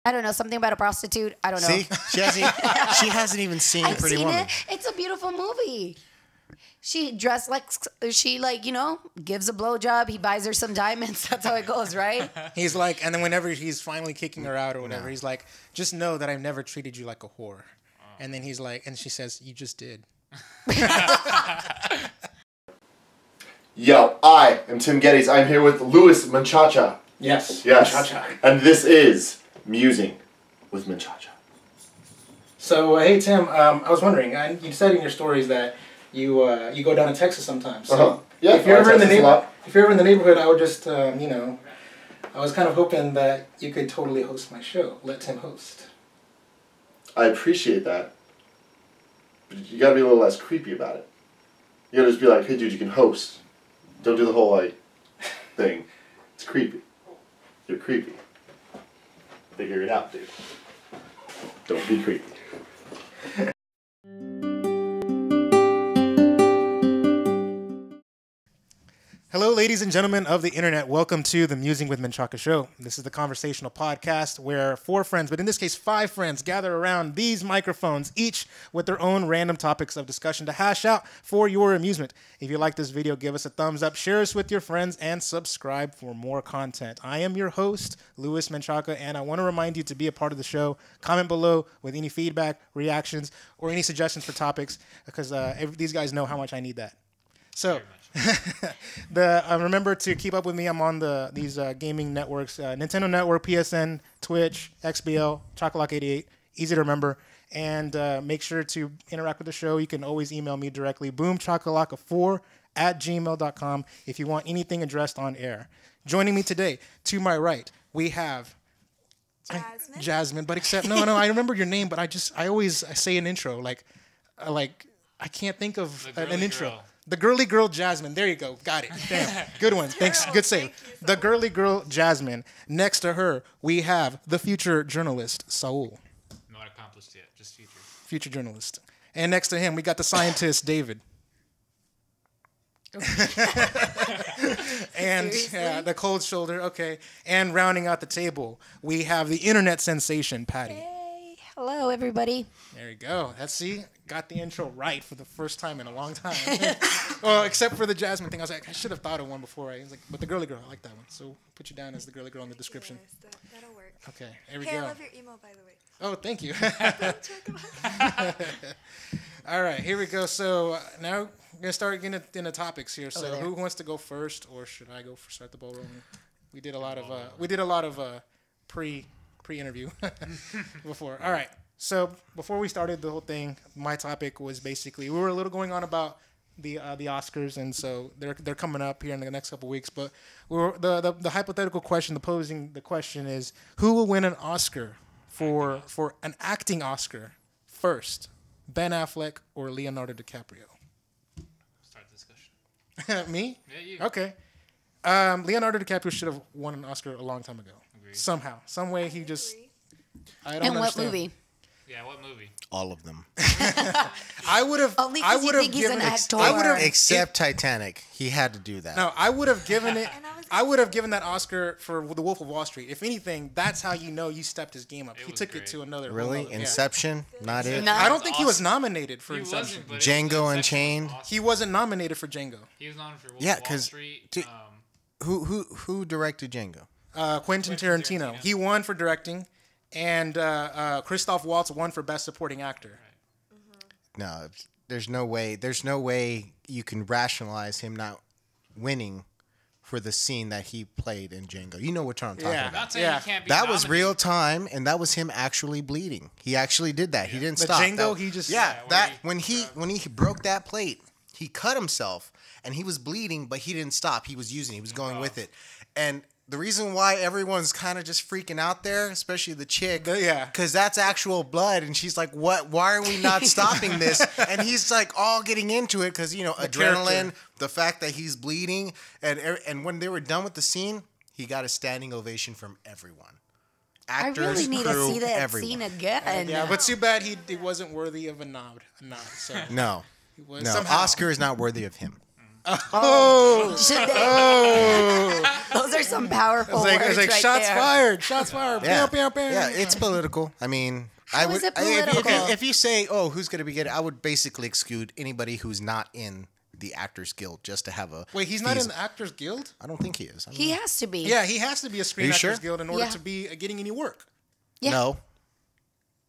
I don't know, something about a prostitute. I don't know. See, she hasn't even seen I've Pretty seen Woman. it. It's a beautiful movie. She dressed like gives a blowjob. He buys her some diamonds. That's how it goes, right? He's like, and then whenever he's finally kicking her out or whatever, he's like, just know that I've never treated you like a whore. And then he's like, and she says, you just did. Yo, I am Tim Geddes. I'm here with Luis Menchaca. Yes. Menchaca. And this is Musing with Menchaca. So, hey, Tim, I was wondering, you said in your stories that you go down to Texas sometimes. So Yeah, if you're ever in the neighborhood, I would just, I was kind of hoping that you could totally host my show. Let Tim host. I appreciate that. But you gotta be a little less creepy about it. You gotta just be like, hey dude, you can host. Don't do the whole, thing. It's creepy. You're creepy. Figure it out, dude. Don't be creepy. Hello, ladies and gentlemen of the internet. Welcome to the Musing with Menchaca show. This is the conversational podcast where 4 friends, but in this case 5 friends, gather around these microphones, each with their own random topics of discussion to hash out for your amusement. If you like this video, give us a thumbs up, share us with your friends, and subscribe for more content. I am your host, Luis Menchaca, and I want to remind you to be a part of the show. Comment below with any feedback, reactions, or any suggestions for topics, because these guys know how much I need that. So, remember to keep up with me. I'm on these gaming networks: Nintendo Network, PSN, Twitch, XBL, Chocolate88. Easy to remember. And make sure to interact with the show. You can always email me directly, boomchocolate4@gmail.com, if you want anything addressed on air. Joining me today, to my right, we have Jasmine. But except no, I remember your name, but I always say an intro like I can't think of an intro. Girl. The girly girl Jasmine. There you go. Got it. Damn. Good one. Thanks. Good save. The girly girl Jasmine. Next to her, we have the future journalist, Saul. Not accomplished yet. Just future. Future journalist. And next to him, we got the scientist, David. And the cold shoulder. Okay. And rounding out the table, we have the internet sensation, Patty. Hey, hello, everybody. There you go. Got the intro right for the first time in a long time. Well, except for the Jasmine thing. I was like, I should have thought of one before. I was like, but the girly girl, I like that one. So put you down as the girly girl in the description. Yes, that'll work. Okay, there we Hey, go. I love your emo, by the way. Oh, thank you. Don't talk about it. All right, here we go. So now we're gonna start getting into topics here. So who wants to go first, or should I go for start the ball rolling? We did a lot of pre-interview before. All right. So before we started the whole thing, my topic was basically we were a little going on about the Oscars, and so they're coming up here in the next couple of weeks. But the hypothetical question, posing the question is, who will win an Oscar for an acting Oscar first, Ben Affleck or Leonardo DiCaprio? Start the discussion. Me? Yeah, you. Okay. Leonardo DiCaprio should have won an Oscar a long time ago. Agreed. Somehow, some way, he just. I don't In what understand. movie? Yeah, what movie? All of them. I would have. Only 'cause I you would have think he's an given. actor. I would have. Except Titanic. He had to do that. No, I would have given it. And I was I would have given that Oscar for The Wolf of Wall Street. If anything, that's how you know you stepped his game up. He was took great. it to another. Really? level. Yeah. Inception? Not it? No. I don't think he was Awesome. nominated for He Inception. wasn't, but Django Inception Unchained? was awesome. He wasn't nominated for Django. He was on for Wolf Yeah, of Wall 'cause Street. d- Who directed Django? Quentin Tarantino. He won for directing, and Christoph Waltz won for Best Supporting Actor. No, there's no way. There's no way you can rationalize him not winning for the scene that he played in Django. You know what I'm talking Yeah. about. Not saying Yeah. he can't be That was nominated. real time, and that was him actually bleeding. He actually did that. He didn't The stop. Django, That- he just- yeah. Yeah, That where when he broke that plate, he cut himself, and he was bleeding, but he didn't stop. He was using. He was going with it, and the reason why everyone's kind of just freaking out there, especially the chick, Yeah. because that's actual blood, and she's like, "What? Why are we not stopping this?" And he's like, all getting into it because adrenaline, character. the fact that he's bleeding, and when they were done with the scene, he got a standing ovation from everyone. I Actors, really need crew, to see that everyone. scene again. Yeah, but too bad he wasn't worthy of a nod. So No, he was no, somehow. Oscar is not worthy of him. Oh, Should they? oh. Those are some powerful It's words like right shots there. fired. Shots fired. Yeah, Bam, bam, bam. yeah, it's political. I mean, I How would is it if- political? if you say, "Oh, who's going to be good?" I would basically exclude anybody who's not in the Actors Guild just to have a. Wait, he's not in feasible- the Actors Guild? I don't think he is. I don't He know. has to be. Yeah, he has to be a Screen Are you Actors sure? Guild in order Yeah. to be getting any work. Yeah. No.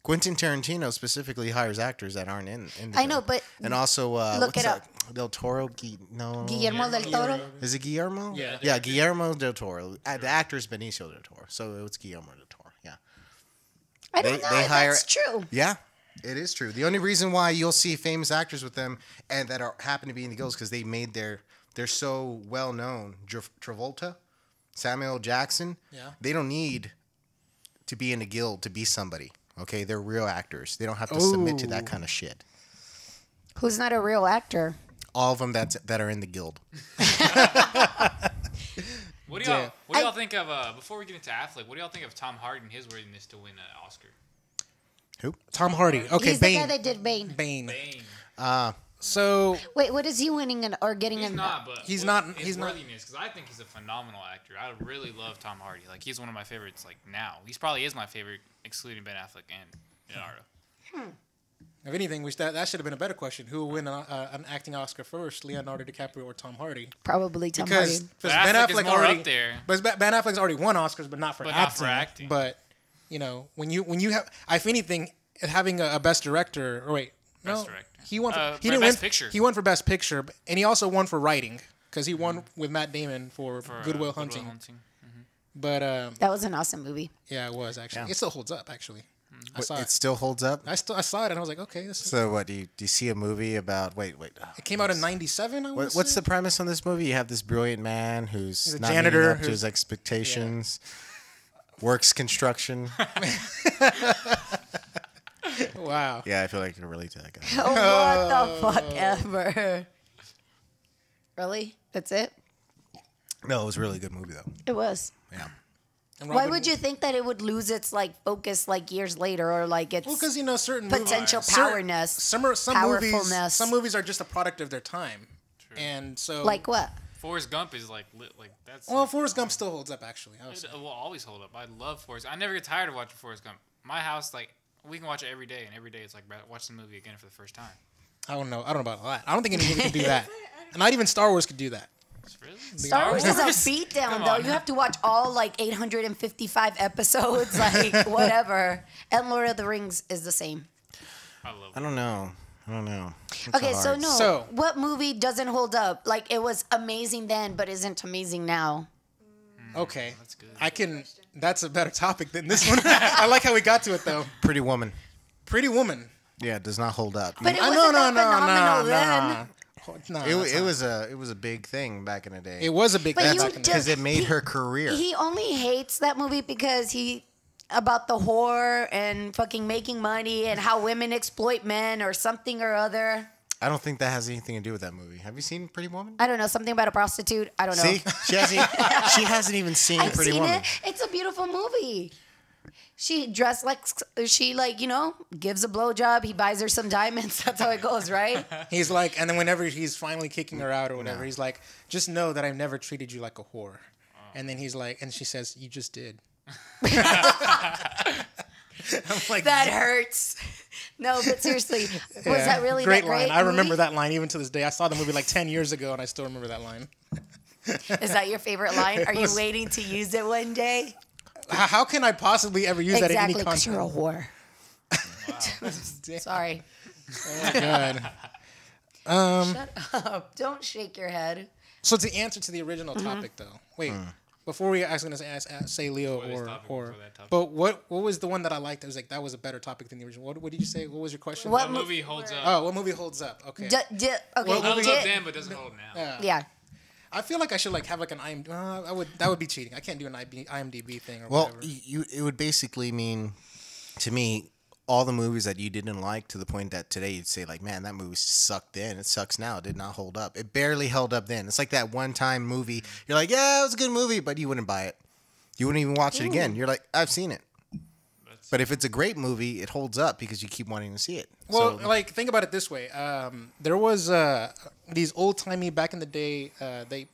Quentin Tarantino specifically hires actors that aren't in the I know, film. but and also look what's it up. that? Del Toro. Guillermo del Toro. Is it Guillermo? Yeah. Yeah, Guillermo del Toro. The actor is Benicio del Toro, so it's Guillermo del Toro. Yeah. I don't know they if hire- that's true. Yeah, it is true. The only reason why you'll see famous actors with them and that happen to be in the guilds because they made they're so well known. Travolta, Samuel Jackson. Yeah. They don't need to be in a guild to be somebody. Okay, they're real actors. They don't have to submit to that kind of shit. Who's not a real actor? All of them that are in the guild. What do y'all think of before we get into Affleck? What do y'all think of Tom Hardy and his worthiness to win an Oscar? Who? Tom Hardy. Okay, He's Bane. the guy that did Bane. Bane. Bane. So Wait, what is he winning or getting He's an? not, but He's what- not- his he's not- worthiness because I think he's a phenomenal actor. I really love Tom Hardy. Like he's one of my favorites. Like now, he's probably is my favorite, excluding Ben Affleck and Leonardo. if anything, that should have been a better question. Who will win an acting Oscar first, Leonardo DiCaprio or Tom Hardy? Probably Tom Because Hardy. Ben Affleck is Affleck more already up there. But Ben Affleck's already won Oscars, but not for But acting. not for acting. But you know, when you have, if anything, having a best director. Or wait, Best no, director. he won. For, he for didn't Best win. Picture. He won for best picture, and he also won for writing because he won with Matt Damon for Good Will Hunting. But That was an awesome movie. yeah, it was actually. Yeah. It still holds up actually. I saw It it. still holds up. I saw it and I was like, okay, this is, So what do you see a movie about? Wait. it came out in '97. What's the premise on this movie? You have this brilliant man who's a not janitor meeting up to who's- his expectations. Works construction. Wow. Yeah, I feel like I can relate to that guy. What the fuck ever? Really? That's it? No, it was a really good movie though. It was. Yeah. And Why Robin- would you think that it would lose its like focus like years later or like its Well, because you know certain potential movies, powerness? some powerfulness. some movies are just a product of their time, and so Like what? Forrest Gump is like that's. Well, Forrest Gump still holds up actually. I would say. It will always hold up. I love Forrest. I never get tired of watching Forrest Gump. My house, like, we can watch it every day, and every day it's like watch the movie again for the first time. I don't know about that. I don't think any movie can do that. Not even Star Wars could do that. Really? Star Wars is a Wars? beatdown Come though. on. You have to watch all like 855 episodes, like whatever. And Lord of the Rings is the same. I love I it. don't know. It's Okay, so hard. no. So- what movie doesn't hold up? Like it was amazing then, but isn't amazing now. Okay, That's good. I can. That's a better topic than this one. I like how we got to it though. Pretty Woman. Pretty Woman. Yeah, it does not hold up. But it I wasn't that phenomenal then. No, It was a big thing back in the day. It was a big But thing you back in the day. because just- it made he- her career. He only hates that movie because about the whore and fucking making money and how women exploit men or something or other. I don't think that has anything to do with that movie. Have you seen Pretty Woman? I don't know, something about a prostitute. I don't know. See, she hasn't even seen I've Pretty seen Woman. it. It's a beautiful movie. She dressed like she gives a blowjob. He buys her some diamonds. That's how it goes, right? He's like, and then whenever he's finally kicking her out or whatever, he's like, just know that I've never treated you like a whore. And then he's like, and she says, you just did. I'm like, That hurts. No, but seriously, was yeah, that really great that line? great I remember movie? that line even to this day. I saw the movie like 10 years ago, and I still remember that line. Is that your favorite line? Are you was- waiting to use it one day? How can I possibly ever use that in any Exactly, because context? you're a whore. Sorry. God. Shut up. Don't shake your head. So to answer to the original Mm-hmm. topic, though, wait. Before we, I was gonna say Leo Before this or topic, or, before that topic. but what was the one that I liked? I was like, that was a better topic than the original. What did you say? What was your question? What What movie holds up? Oh, what movie holds up? Okay. Okay. Well, Holds di- up then, but doesn't hold now. Yeah. yeah. I feel like I should like have like an IMDb. That would be cheating. I can't do an IMDb thing or Well, whatever. it would basically mean, to me, all the movies that you didn't like to the point that today you'd say like, man, that movie sucked then. It sucks now. It did not hold up. It barely held up then. It's like that one-time movie. You're like, yeah, it was a good movie, but you wouldn't buy it. You wouldn't even watch it again. You're like, I've seen it. But if it's a great movie, it holds up because you keep wanting to see it. Well, So, like think about it this way. There was these old timey back in the day. They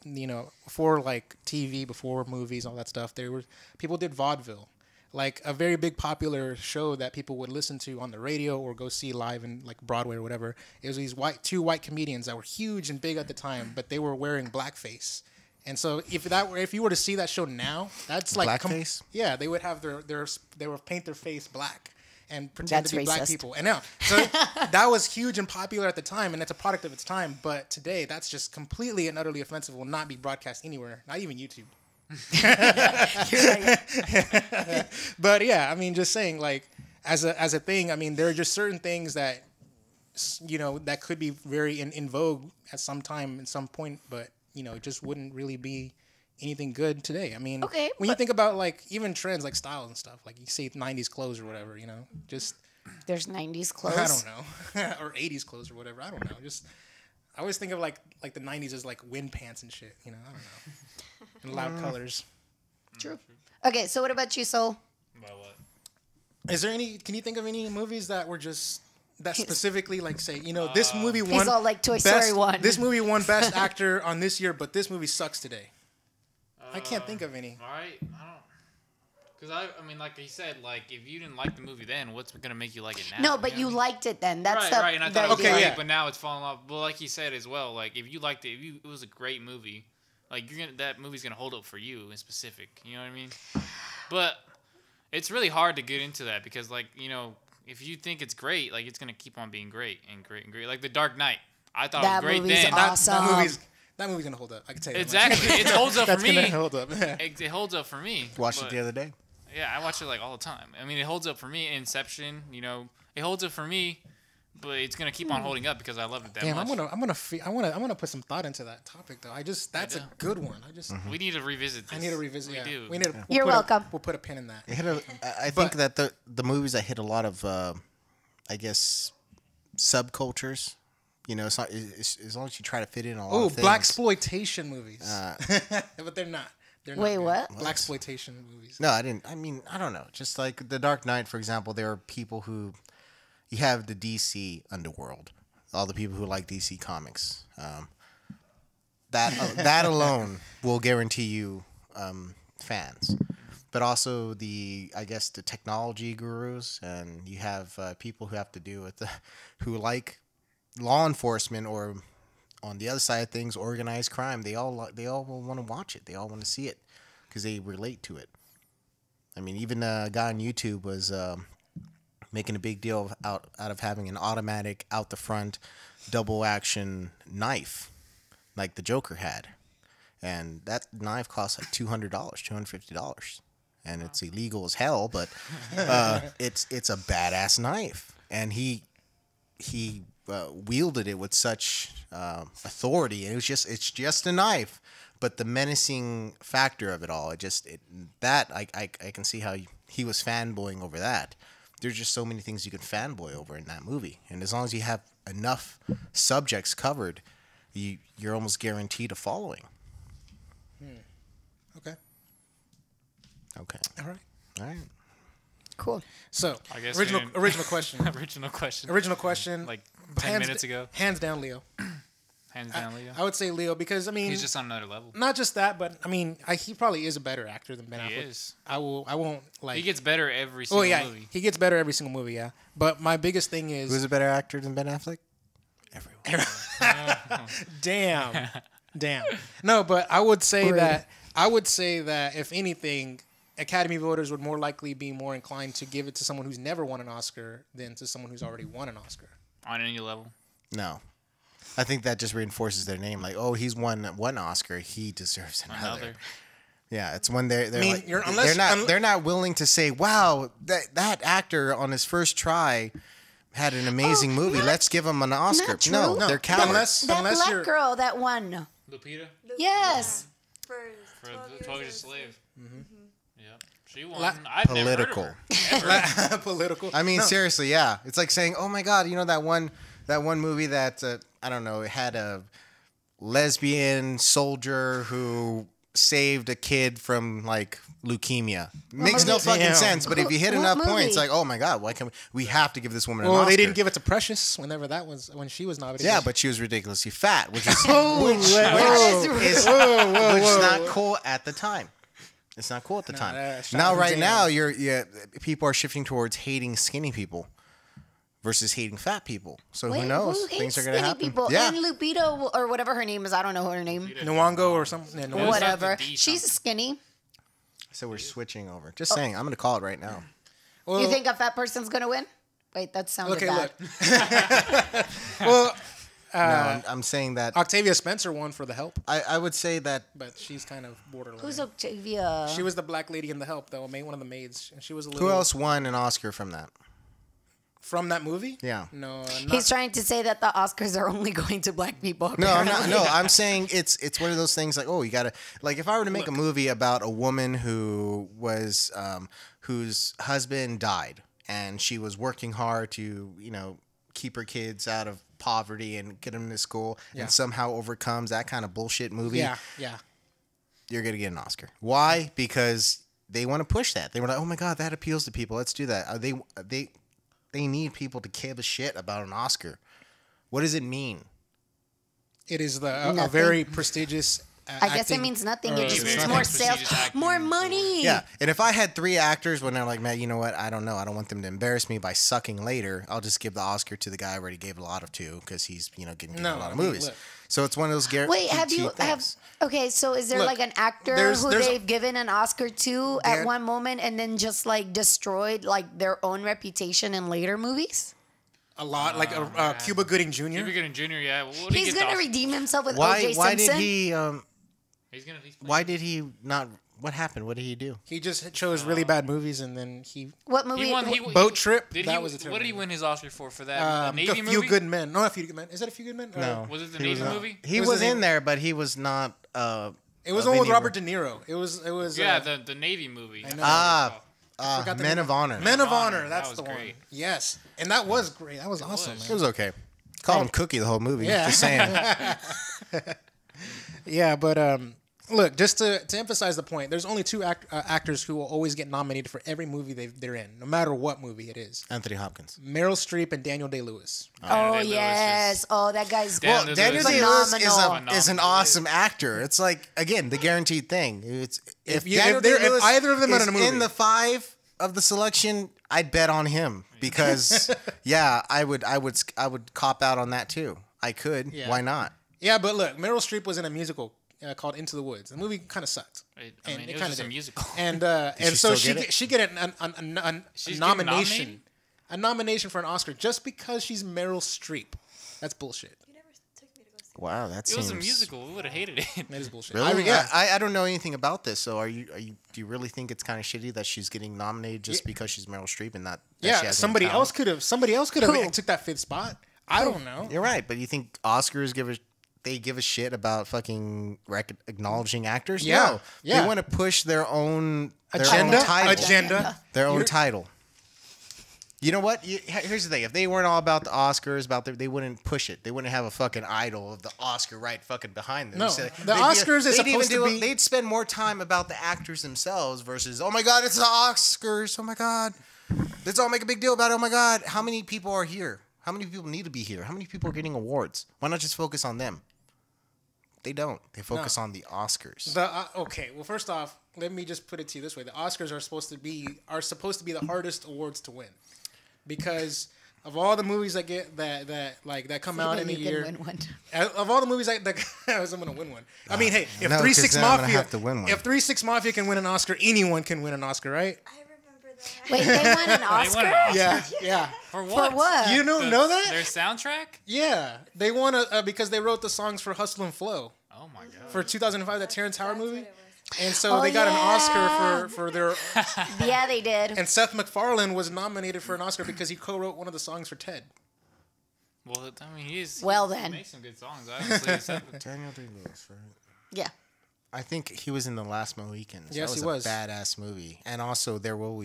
before like TV, before movies, all that stuff. There were people did vaudeville, like a very big popular show that people would listen to on the radio or go see live in like Broadway or whatever. It was these two white comedians that were huge and big at the time, but they were wearing blackface. And so if you were to see that show now, that's like blackface. Yeah, they would have they would paint their face black and pretend That's to be black racist. people. And now, so that was huge and popular at the time, and it's a product of its time. But today, that's just completely and utterly offensive. Will not be broadcast anywhere, not even YouTube. But yeah, I mean, just saying, like as a thing. I mean, there are just certain things that that could be very in vogue at some time, at some point, but it just wouldn't really be anything good today. I mean, Okay, when you think about like even trends like styles and stuff, like you see 90s clothes or whatever, just There's 90s clothes. I don't know, or 80s clothes or whatever. I don't know. Just I always think of like the 90s as like wind pants and shit. I don't know, and loud colors. True. Okay, so what about you, Soul? About what? Is there any? Can you think of any movies that were just that specifically like say this movie won? He's all like Toy Story 1. This movie won Best Actor on this year, but this movie sucks today. I can't think of any. All right, I don't. Because I mean, like he said, like if you didn't like the movie then, what's gonna make you like it now? No, but you liked it then. That's right, and I thought it was Okay, great, yeah. but now it's falling off. Well, like he said as well, like if you liked it, it was a great movie. Like that movie's gonna hold up for you in specific. You know what I mean? But it's really hard to get into that because, like, if you think it's great, like it's gonna keep on being great and great and great. Like The Dark Knight, I thought That it was great movie's then. awesome. That movie's gonna hold up. I can tell you. Exactly, it holds up for That's me. gonna hold up. It holds up for me. Watched it but- the other day. Yeah, I watch it like all the time. I mean, it holds up for me. Inception, it holds up for me, but it's gonna keep on holding up because I love it that Damn, much. I'm gonna put some thought into that topic though. That's a good one. We need to revisit this. I need to revisit. We Yeah. do. We need to, You're welcome. We'll put a pin in that. It hit I think that the movies that hit a lot of, I guess, subcultures. It's not as long as you try to fit in a lot of things. Blaxploitation movies, but they're not. They're not Wait, good. what? Blaxploitation movies. No, I didn't. I mean, I don't know. Just like The Dark Knight, for example, there are people who you have the DC underworld, all the people who like DC comics. That alone will guarantee you fans. But also the technology gurus, and you have people who have to do with who like law enforcement, or on the other side of things, organized crime. They all will want to watch it. They all want to see it because they relate to it. I mean, even a guy on YouTube was making a big deal out of having an automatic out the front double action knife like the Joker had, and that knife costs like $250, and it's illegal as hell, but it's a badass knife, and he wielded it with such authority, and it's just a knife, but the menacing factor of it all, I can see how he was fanboying over that. There's just so many things you can fanboy over in that movie, and as long as you have enough subjects covered, you're almost guaranteed a following. Okay. All right. Cool. So, I guess original we didn't- question. Original question. Like Like 10 minutes ago. Hands down, Leo. Hands down, Leo. I would say Leo because I mean He's just on another level. not just that, but I mean he probably is a better actor than Ben He Affleck. is. I won't like. He gets better every single movie. he gets better every single movie. Yeah, but my biggest thing is Who's a better actor than Ben Affleck? Everyone. damn. No, but I would say that if anything, Academy voters would more likely be more inclined to give it to someone who's never won an Oscar than to someone who's already won an Oscar. On any level. No. I think that just reinforces their name. Like, oh, he's won one Oscar, he deserves another. Yeah, it's when they're I mean, like, they're not willing to say, wow, that actor on his first try had an amazing movie. Let's give him an Oscar. not true. No, No, they're cowards. unless- That black you're- girl that won. Lupita? Yes. For For 12 12 years Years a a Slave. Mm-hmm. Yep. She won. La- I've Political. never heard of her. Political. I mean, No. seriously, yeah. It's like saying, oh my God, that one movie that, I don't know, it had a lesbian soldier who saved a kid from like leukemia. Makes no movie? fucking Damn. sense. But if you hit What enough movie? points, like, oh my god, why can't we have to give this woman an Well, Oscar? they didn't give it to Precious when she was nominated. Yeah, but she was ridiculously fat, which is That's which is not cool at the time. It's not cool at the time. that's Now, shocking. right now, people are shifting towards hating skinny people versus hating fat people. So Wait, who knows? who hates Things are gonna skinny happen. People? Yeah. And Lupita or whatever her name is, I don't know her name. Nwango or something. Yeah, Nwango. What? Whatever. D She's something. skinny. So we're switching over. Just saying, I'm gonna call it right now. Well, You think a fat person's gonna win? Wait, that sounded Okay, bad. look. Well, No, I'm saying that Octavia Spencer won for The Help, I would say that but she's kind of borderline. Who's Octavia? She was the black lady in The Help, though, one of the maids, and she was a little. who else won an Oscar from that? From that movie? Yeah. No, He's trying to say that the Oscars are only going to black people. No, I'm not. apparently. No, I'm saying it's one of those things like, oh, you gotta like if I were to make a movie about a woman who was whose husband died and she was working hard to keep her kids out of poverty and get them to school and somehow overcomes that kind of bullshit movie. Yeah. You're gonna get an Oscar. Why? Because they want to push that. They were like, oh my god, that appeals to people. Let's do that. They need people to give a shit about an Oscar. What does it mean? It is a Nothing. very prestigious. I guess it acting- means nothing. or- It just Very means more prestigious sales, acting. more money. Yeah, and if I had 3 actors when they're like, man, you know what? I don't know. I don't want them to embarrass me by sucking later. I'll just give the Oscar to the guy I already gave a lot of to because he's getting given a lot of movies. look. So it's one of those Wait, have you things. Okay, so is there Look, like an actor there's- who there's- they've given an Oscar to at There- one moment and then just like destroyed like their own reputation in later movies? a lot, like Cuba Gooding Jr. Cuba Gooding Jr. Yeah, what did he He's get gonna the- redeem himself with Why? O.J. Why Simpson. did he? He's gonna. He's Why did he not? What happened? What did he do? He just chose really bad movies, and then he What movie? He won. Boat Trip. Did that he? was a terrible What did he movie. win his Oscar for that? The Navy A Few movie. Good Men. No, A Few Good Men. Is that A Few Good Men? No. Was it the He Navy was- movie? He It was was the in name- there, but he was not. It was of the one with any- Robert De Niro. It was. Yeah, the Navy movie. I know. Ah, the Men name of Honor. Men of Honor, Honor. that That's was the one. great. Yes, and that was great. That was awesome. was. It was okay. Call him Cookie the whole movie. Yeah. Just saying. Yeah, but look, just to emphasize the point, there's only 2 actors who will always get nominated for every movie they're in, no matter what movie it is. Anthony Hopkins. Meryl Streep and Daniel Day-Lewis. Oh Daniel Day-Lewis yes. Oh, that guy's Well, Well, Daniel Daniel Day-Lewis Day-Lewis is, phenomenal. is an awesome actor. It's like again the guaranteed thing. It's if Daniel if Day-Lewis either of them are is in a movie. in the 5 of the selection, I'd bet on him because yeah, I would cop out on that too. I could. Yeah. Why not? Yeah, but look, Meryl Streep was in a musical called Into the Woods. The movie kind of sucked. I And mean, it it was kinda just a did. musical. And she so still get it? she get a She's getting nomination, nominated? a nomination for an Oscar just because she's Meryl Streep. That's bullshit. You never took me to go see Wow, that It was a seems musical. We would have hated it. That is bullshit. Really? Yeah. I don't know anything about this. So do you really think it's kind of shitty that she's getting nominated just because she's Meryl Streep and not? That she Yeah, has somebody any else talent? could have Who? took that 5th spot. I don't know. You're right, but you think Oscars give a shit about fucking acknowledging actors? Yeah, No. yeah. They want to push their own Agenda, title. Their own You're- title. You know what? Here's the thing: if they weren't all about the Oscars, they wouldn't push it. They wouldn't have a fucking idol of the Oscar right fucking behind them. No, They'd the Oscars is supposed to be- They'd spend more time about the actors themselves versus, oh my god, it's the Oscars. Oh my god, let's all make a big deal about it. Oh my god, how many people are here? How many people need to be here? How many people are getting awards? Why not just focus on them? They don't. They focus on the Oscars. Okay, well, first off, let me just put it to you this way: the Oscars are supposed to be the hardest awards to win, because of all the movies that come out in a You can year. win one. Of all the movies that I'm gonna win one. I mean, hey, if No, 3 'cause 6 then I'm gonna Mafia, have to win one. if 3 6 Mafia can win an Oscar, anyone can win an Oscar, right? I remember that. Wait, they won an They Oscar? won an Oscar. Yeah. For what? For what? You don't know that? Their soundtrack? Yeah, they won because they wrote the songs for Hustle and Flow Oh my god. for 2005, that Terrence Howard movie, That's what it was. and so Oh, they got an yeah. Oscar for their. Yeah, they did. And Seth MacFarlane was nominated for an Oscar because he co-wrote one of the songs for Ted. Well, I mean, he's Well, he then. makes some good songs. Obviously, except Daniel Day-Lewis, right? Yeah. I think he was in The Last Mohicans. Yes, that he was was. a badass movie. And also, there will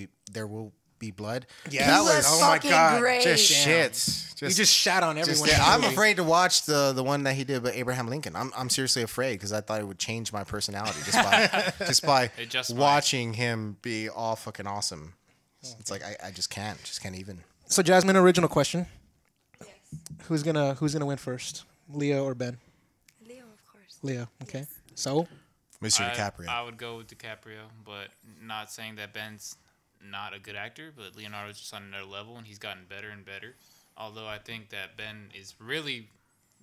Be Blood. Yeah, that He was oh my fucking God, great. just Damn. shits. He just shat on everyone. in the I'm movie. afraid to watch the one that he did with Abraham Lincoln. I'm seriously afraid because I thought it would change my personality just by It just watching him be all fucking awesome. It's like I just can't even. So Jasmine, original question: Yes. Who's gonna win first, Leo or Ben? Leo, of course. Leo. Okay. So Mr. DiCaprio. I would go with DiCaprio, but not saying that Ben's not a good actor, but Leonardo's just on another level, and he's gotten better and better. Although I think that Ben is really,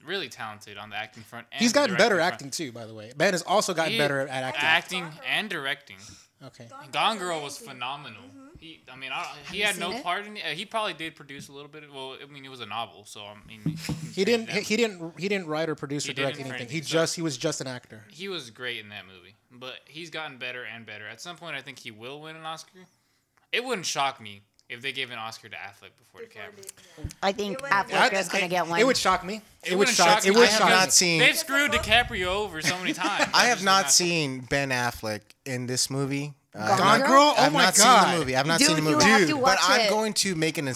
really talented on the acting front. And he's gotten better directing acting too. By the way, Ben has also gotten better at acting. Acting and directing. Okay. Gone Girl was phenomenal. He had seen no it? part in it. He probably did produce a little bit. Well, I mean, it was a novel, so I mean, He didn't write or produce or He direct didn't anything. frame- He was just an actor. He was great in that movie, but he's gotten better and better. At some point, I think he will win an Oscar. It wouldn't shock me if they gave an Oscar to Affleck before DiCaprio. I think It wouldn't- Affleck is gonna get one. It would shock me. It would wouldn't shock. shock It me. would I have shock not me. seen. They've screwed DiCaprio over so many times. I have Just not seen Ben Affleck in this movie. Gone Girl. Oh I've my not God. seen the movie. I've not Dude, seen the you movie. have to watch but I'm it. going to make an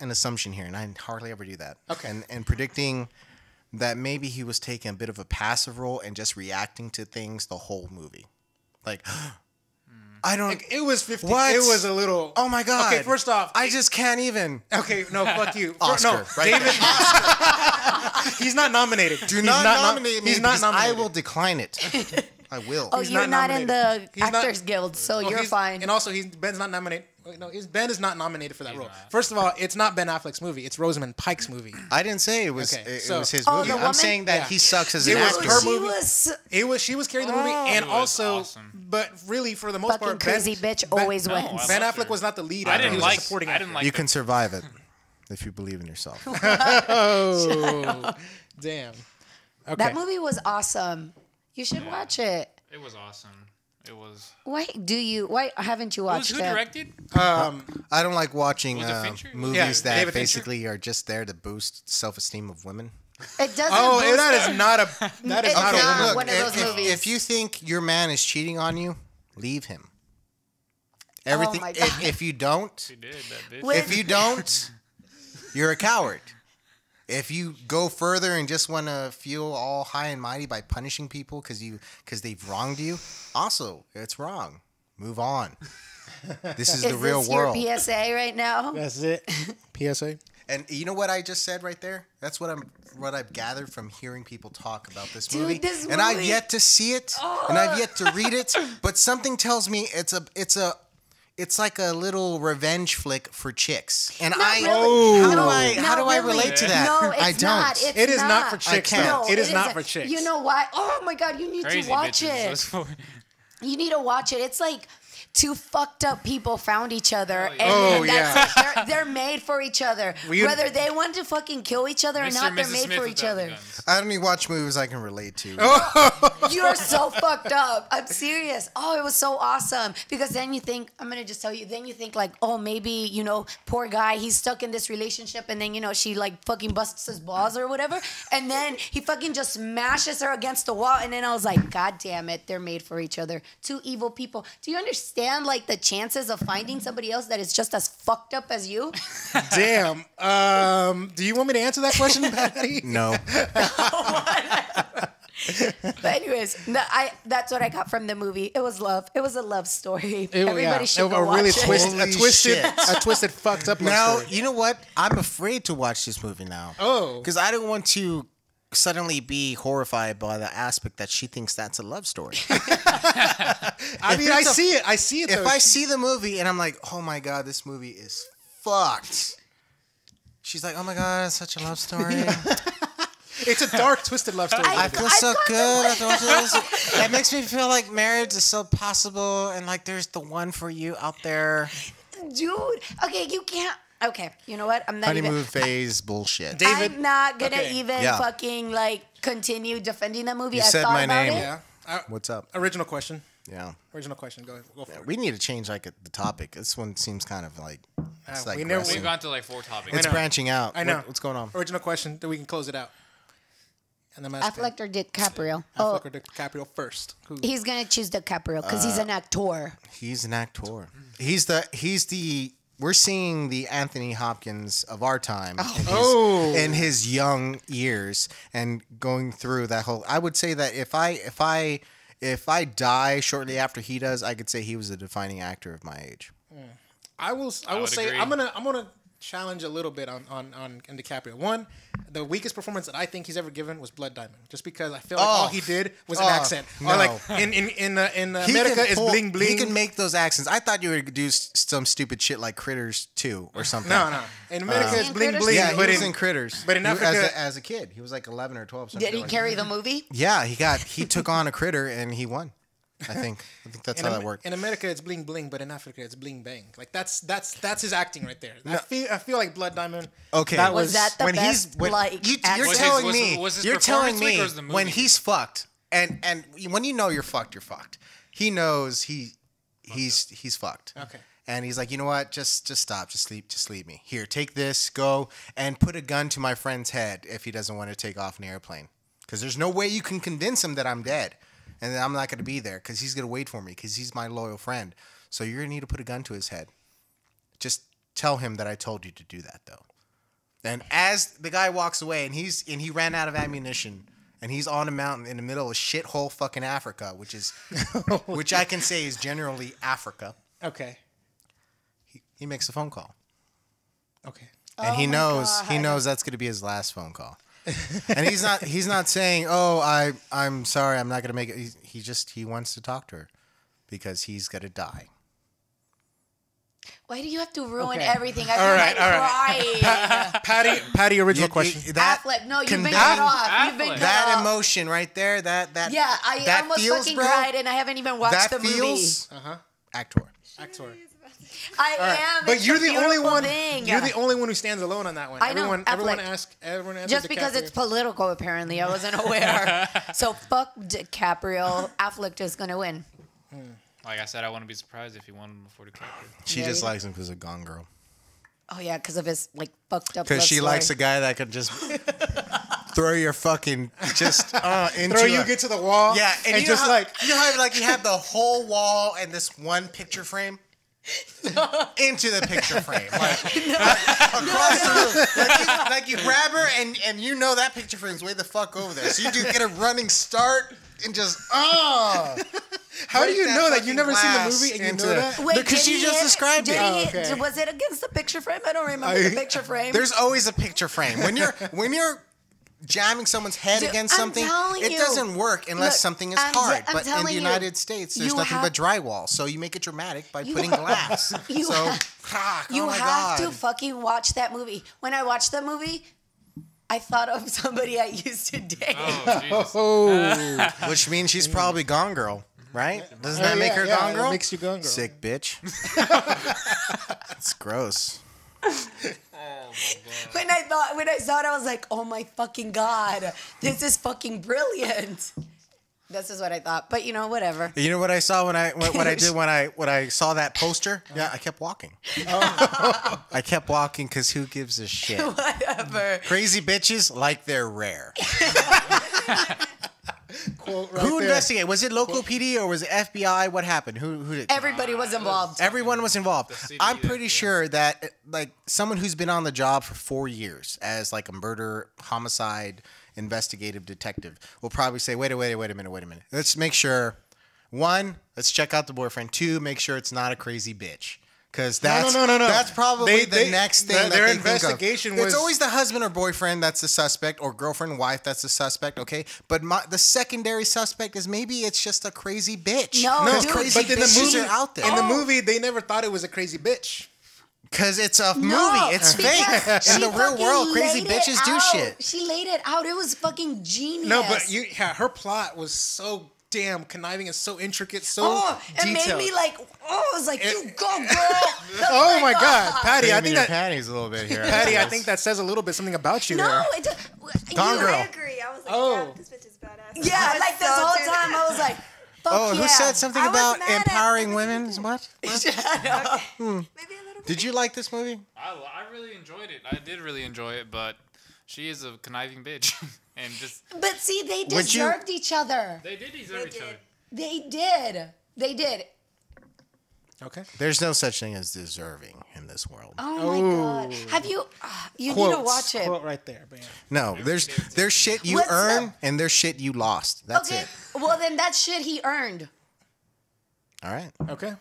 assumption here, and I hardly ever do that. Okay. And predicting that maybe he was taking a bit of a passive role and just reacting to things the whole movie. Like, I don't. It was 50. What? It was a little. Oh my God. Okay, first off, I just can't even. Okay, no, fuck you. Oscar, no, right David. there. He's not nominated. Do He's not nom- nominate me. He's not because I nominated. will decline it. I will. Oh, He's you're not not in the nominated. He's not- Actors Guild, so Well, you're he's- fine. And also, Ben's not nominated. Wait, no, Ben is not nominated for that role. not. First of all, it's not Ben Affleck's movie. It's Rosamund Pike's movie. I didn't say it was. Okay, It so- was his Oh, movie. the I'm woman? saying that Yeah. he sucks as It an was actor. her she movie. was She was carrying the movie, and It was also, awesome. but really for the most fucking part, crazy bitch. Always No, wins. I Ben loved Affleck her. was not the lead. I actor. didn't He was a like. supporting I actor. didn't like. You can survive it if you believe in yourself. Oh, damn. Okay. That movie was awesome. You should watch it. It was awesome. It was. Why haven't you watched Who it? directed? I don't like watching Was it Fincher? movies Yeah, that David Fincher. basically are just there to boost self-esteem of women. It doesn't. Oh, boost that it. is not a. That is It's not not a woman. one of those movies. if you think your man is cheating on you, leave him. Everything. my God. If you don't, She did that bitch. Wait. if you don't, you're a coward. If you go further and just want to feel all high and mighty by punishing people because they've wronged you, also it's wrong. Move on. This is the real this world. your PSA right now? That's it. PSA. And you know what I just said right there? That's what I've gathered from hearing people talk about this Dude, movie. this And I've movie- yet to see it, and I've yet to read it. But something tells me it's like a little revenge flick for chicks. And Not I really. how do I really. relate to that? No, it's I don't. not. It's It is not for I chicks. can't. though. No, It is not isn't. for chicks. You know why? Oh my God, you need Crazy to watch bitches. it. That's for- You need to watch it. It's like two fucked up people found each other, and Oh, then that's it. They're made for each other. We- Whether they want to fucking kill each other or Mr. not, and they're Mrs. made Smith for without each the other. guns. I only watch movies I can relate to. You're so fucked up. I'm serious. Oh, it was so awesome. Because then you think, I'm going to just tell you, then you think like, oh, maybe, poor guy, he's stuck in this relationship and then, she like fucking busts his balls or whatever. And then he fucking just smashes her against the wall. And then I was like, God damn it, they're made for each other. Two evil people. Do you understand like the chances of finding somebody else that is just as fucked up as you? Damn. Do you want me to answer that question, Patty? No. But anyways, that's what I got from the movie. It was love. It was a love story. Everybody should go a really watch it. twisted, Holy a twisted, fucked up love Now, story. you know what? I'm afraid to watch this movie now. Oh. Because I don't want to suddenly be horrified by the aspect that she thinks that's a love story. I mean, I see it. I see it. If Though. I see the movie and I'm like, oh my God, this movie is fucked. She's like, oh my God, it's such a love story. It's a dark, twisted love story. I feel so good. after watching this. It makes me feel like marriage is so possible and like there's the one for you out there. Dude, okay, you can't. Okay, you know what? I'm not Honeymoon even. phase bullshit. David- I'm not gonna okay. even Yeah. fucking like continue defending that movie. You I said thought my about name. it. Yeah. What's up? Original question. Yeah. Original question. Go for it. We need to change like the topic. This one seems kind of like it's like we never- aggressive. We've gone to like 4 topics. It's know. branching out. I know. What's going on? Original question. Then we can close it out. And then Affleck or DiCaprio? Oh, Affleck or DiCaprio first. Who? he's gonna choose DiCaprio because he's an actor. He's an actor. He's the we're seeing the Anthony Hopkins of our time in his young years and going through that whole. I would say that if I die shortly after he does, I could say he was a defining actor of my age. I will say agree. I'm gonna challenge a little bit on DiCaprio. One, the weakest performance that I think he's ever given was Blood Diamond, just because I feel like all he did was an accent. No. Or like in America it's bling bling. He can make those accents. I thought you would do some stupid shit like Critters 2 or something. No. In America it's bling bling. Yeah, but he was in Critters. But in Africa, as a kid, he was like 11 or 12. Did he carry the movie? Yeah, he took on a critter and he won. I think that's how that worked. In America, it's bling bling, but in Africa, it's bling bang. Like that's his acting right there. I feel like Blood Diamond. Okay, Was that the best? You're telling me weak or was the movie when he's fucked and when you know you're fucked. He knows he's fucked. Okay. And he's like, you know what? Just stop. Just leave me. Here, take this. Go and put a gun to my friend's head if he doesn't want to take off an airplane. Because there's no way you can convince him that I'm dead. And I'm not going to be there because he's going to wait for me because he's my loyal friend. So you're going to need to put a gun to his head. Just tell him that I told you to do that, though. And as the guy walks away and he ran out of ammunition and he's on a mountain in the middle of shithole fucking Africa, which I can say is generally Africa. Okay. He makes a phone call. Okay. And he knows that's going to be his last phone call. And he's not saying, "Oh, I'm sorry, I'm not gonna make it." He wants to talk to her because he's gonna die. Why do you have to ruin Okay. everything? I All right. Patty, original question. Affleck, no, you've been conveying- cut off. You've been Affleck. cut That off. emotion right there, that Yeah, I that almost feels, fucking bro. cried and I haven't even watched the movie. Actor. Actor. I All right. am. But It's you're a the only beautiful one. thing. You're the only one who stands alone on that one. I know, Everyone Affleck. answered Just because DiCaprio. it's political, apparently. I wasn't aware. So fuck DiCaprio. Affleck just gonna win. Like I said, I wouldn't be surprised if he won before DiCaprio. She Yeah, just you- likes him because of Gone Girl. Oh yeah, because of his like fucked up. Because love she story. likes a guy that could just throw your fucking into Throw you a- get to the wall. Yeah, and you just know how, like you know how like you have the whole wall and this one picture frame into the picture frame, like across the room. Like you grab her and you know that picture frame's way the fuck over there. So you do get a running start and just How do you know that? You've never seen the movie and you know that? Wait, because did you he just hit- described did it. he hit- Was it against the picture frame? I don't remember the picture frame. There's always a picture frame when you're jamming someone's head Dude, against I'm something. telling It you. doesn't work unless Look, something is I'm hard. But in telling the you, United States, there's you nothing have- but drywall, so you make it dramatic by You putting have- glass. you So, have- oh You my have God. to fucking watch that movie. When I watched that movie, I thought of somebody I used to date. Oh, Jesus. Which means she's probably Gone Girl, right? Doesn't that make her yeah, Gone that Girl? makes you Gone Girl. Sick bitch. It's gross. When I saw it, I was like, oh my fucking God, this is fucking brilliant. This is what I thought. But you know, whatever. You know what I saw when I saw that poster? Yeah, I kept walking. I kept walking because who gives a shit? Whatever. Crazy bitches like they're rare. Quote right Who there. investigated? Was it local PD or was it FBI? What happened? Who did? Everybody was involved. Everyone was involved. city I'm that- pretty sure that like someone who's been on the job for 4 years as like a murder, homicide, investigative detective will probably say, wait a minute. Let's make sure. 1, let's check out the boyfriend. 2, make sure it's not a crazy bitch. Because that's No. that's probably They- the next thing their that they investigation think of. was- It's always the husband or boyfriend that's the suspect, or girlfriend, wife that's the suspect. Okay, but the secondary suspect is maybe it's just a crazy bitch. No, Because dude. crazy But in the bitches movie, are out there. in the movie, they never thought it was a crazy bitch. Because it's a movie. No, It's because fake. In she the real fucking world, crazy laid it bitches do out. shit. She laid it out. It was fucking genius. No, but her plot was so damn conniving and so intricate, so it made detailed. me like, it was like, you go, girl. Oh my God, Patty! I think that panties a little bit here. Patty, I think that says a little bit something about you No, there. it just, Gone Girl. I agree. I was like, Oh. yeah, this bitch is badass. Yeah, I was like this so whole tuned time in. I was like, fuck Oh, yeah. who said something I was about mad at empowering everything. women? What? Maybe a little bit. Did you like this movie? I really enjoyed it. I did really enjoy it, but she is a conniving bitch, and just But see, they Would you- deserved each other. they did deserve each other. They did. Okay. There's no such thing as deserving in this world. Oh my god! Have you? You need to watch it. Quote right there, man. No, there's shit you What's earn up? and there's shit you lost. That's Okay. it. Well, then that shit he earned. All right. Okay.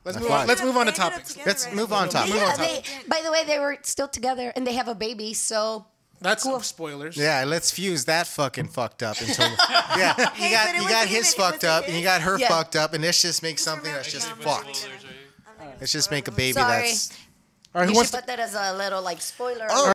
Let's That's move on. fine. Let's move on to They ended up topics. together, Let's right? move on topic. Yeah. By the way, they were still together and they have a baby. So That's Cool. spoilers. Yeah, let's fuse that fucking fucked up until yeah. Hey, You got but it you wasn't got his even- it fucked wasn't up and you got her Yeah. fucked up and let's just make something that's just fucked. Let's just make a baby Sorry. that's All right, you who wants should to, put that as a little like spoiler. Oh.